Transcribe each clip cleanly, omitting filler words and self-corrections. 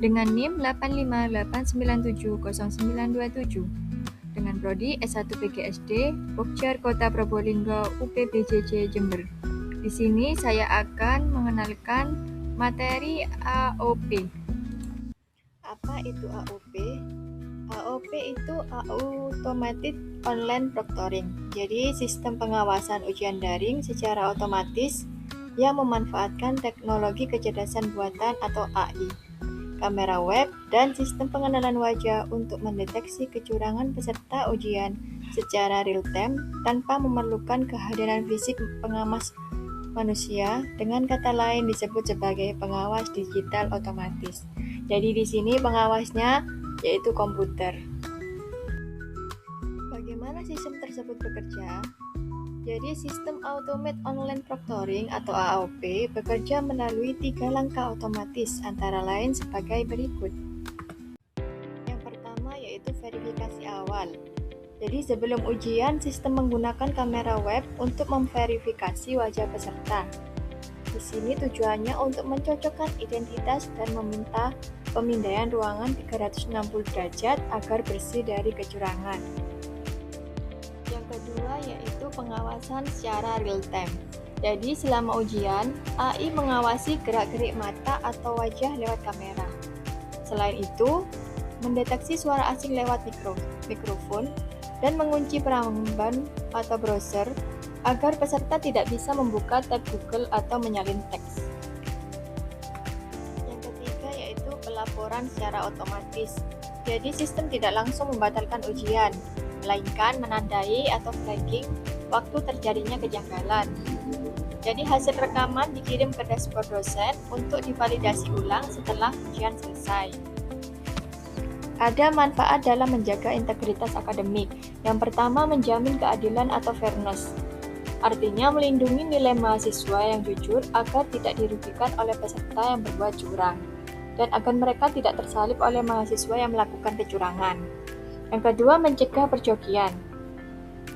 dengan NIM 858970927 dengan prodi S1 PGSD Pokjar Kota Probolinggo UPBJJ Jember. Di sini saya akan mengenalkan materi AOP. Apa itu AOP? AOP itu Automated Online Proctoring. Jadi sistem pengawasan ujian daring secara otomatis yang memanfaatkan teknologi kecerdasan buatan atau AI, kamera web, dan sistem pengenalan wajah untuk mendeteksi kecurangan peserta ujian secara real-time tanpa memerlukan kehadiran fisik pengawas manusia. Dengan kata lain disebut sebagai pengawas digital otomatis. Jadi di sini pengawasnya yaitu komputer. Bagaimana sistem tersebut bekerja? Jadi sistem Automated Online Proctoring atau AOP bekerja melalui 3 langkah otomatis antara lain sebagai berikut. Yang pertama yaitu verifikasi awal. Jadi sebelum ujian, sistem menggunakan kamera web untuk memverifikasi wajah peserta. Di sini tujuannya untuk mencocokkan identitas dan meminta pemindaian ruangan 360 derajat agar bersih dari kecurangan. Yang kedua yaitu pengawasan secara real-time. Jadi selama ujian, AI mengawasi gerak-gerik mata atau wajah lewat kamera. Selain itu, mendeteksi suara asing lewat mikrofon dan mengunci peramban atau browser agar peserta tidak bisa membuka tab Google atau menyalin teks. Yang ketiga yaitu pelaporan secara otomatis. Jadi sistem tidak langsung membatalkan ujian, melainkan menandai atau flagging waktu terjadinya kejanggalan. Jadi hasil rekaman dikirim ke dashboard dosen untuk divalidasi ulang setelah ujian selesai. Ada manfaat dalam menjaga integritas akademik. Yang pertama, menjamin keadilan atau fairness. Artinya melindungi nilai mahasiswa yang jujur agar tidak dirugikan oleh peserta yang berbuat curang, dan agar mereka tidak tersalib oleh mahasiswa yang melakukan kecurangan. Yang kedua, mencegah perjokian.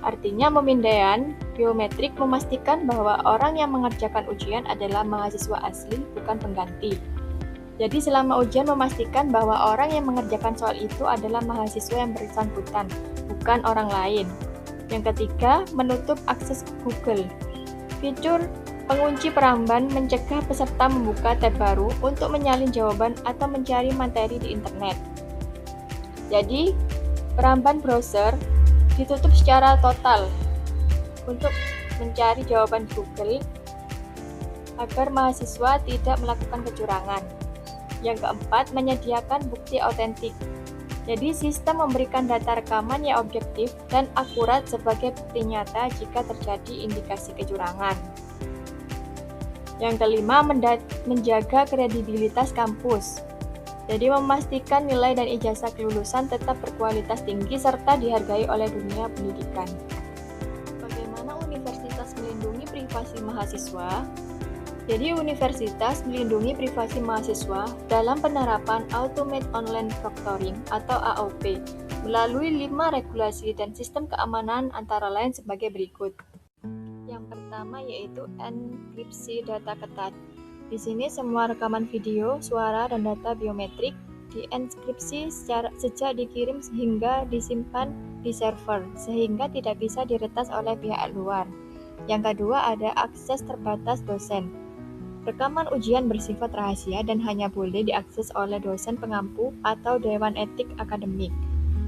Artinya pemindaian biometrik memastikan bahwa orang yang mengerjakan ujian adalah mahasiswa asli, bukan pengganti. Jadi selama ujian memastikan bahwa orang yang mengerjakan soal itu adalah mahasiswa yang bersangkutan, bukan orang lain. Yang ketiga, menutup akses Google. Fitur pengunci peramban mencegah peserta membuka tab baru untuk menyalin jawaban atau mencari materi di internet. Jadi, peramban browser ditutup secara total untuk mencari jawaban Google agar mahasiswa tidak melakukan kecurangan. Yang keempat, menyediakan bukti otentik. Jadi sistem memberikan data rekaman yang objektif dan akurat sebagai bukti nyata jika terjadi indikasi kecurangan. Yang kelima, menjaga kredibilitas kampus. Jadi memastikan nilai dan ijazah kelulusan tetap berkualitas tinggi serta dihargai oleh dunia pendidikan. Bagaimana universitas melindungi privasi mahasiswa? Jadi universitas melindungi privasi mahasiswa dalam penerapan Automated Online Proctoring atau AOP melalui 5 regulasi dan sistem keamanan antara lain sebagai berikut. Yang pertama yaitu enkripsi data ketat. Di sini semua rekaman video, suara, dan data biometrik dienkripsi sejak dikirim hingga disimpan di server, sehingga tidak bisa diretas oleh pihak luar. Yang kedua ada akses terbatas dosen. Rekaman ujian bersifat rahasia dan hanya boleh diakses oleh dosen pengampu atau dewan etik akademik,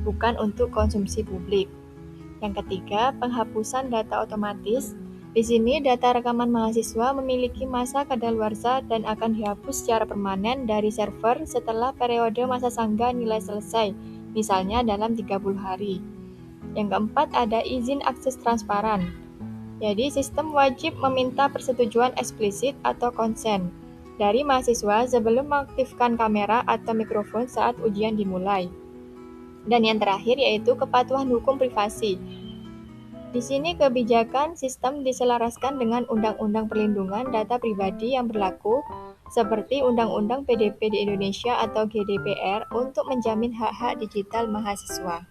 bukan untuk konsumsi publik. Yang ketiga, penghapusan data otomatis. Di sini data rekaman mahasiswa memiliki masa kadaluarsa dan akan dihapus secara permanen dari server setelah periode masa sangga nilai selesai, misalnya dalam 30 hari. Yang keempat ada izin akses transparan. Jadi sistem wajib meminta persetujuan eksplisit atau konsen dari mahasiswa sebelum mengaktifkan kamera atau mikrofon saat ujian dimulai. Dan yang terakhir yaitu kepatuhan hukum privasi. Di sini kebijakan sistem diselaraskan dengan Undang-Undang Perlindungan Data Pribadi yang berlaku seperti Undang-Undang PDP di Indonesia atau GDPR untuk menjamin hak-hak digital mahasiswa.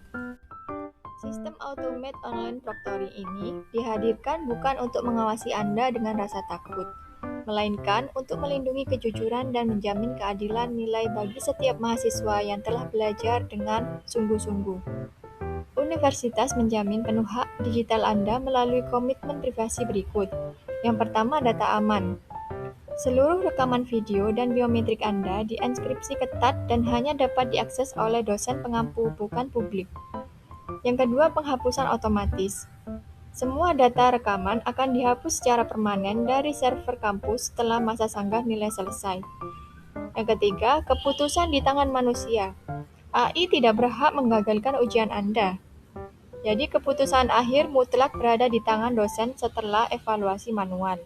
Sistem Automated Online Proctoring ini dihadirkan bukan untuk mengawasi Anda dengan rasa takut, melainkan untuk melindungi kejujuran dan menjamin keadilan nilai bagi setiap mahasiswa yang telah belajar dengan sungguh-sungguh. Universitas menjamin penuh hak digital Anda melalui komitmen privasi berikut. Yang pertama, data aman. Seluruh rekaman video dan biometrik Anda dienkripsi ketat dan hanya dapat diakses oleh dosen pengampu, bukan publik. Yang kedua, penghapusan otomatis. Semua data rekaman akan dihapus secara permanen dari server kampus setelah masa sanggah nilai selesai. Yang ketiga, keputusan di tangan manusia. AI tidak berhak menggagalkan ujian Anda. Jadi keputusan akhir mutlak berada di tangan dosen setelah evaluasi manual.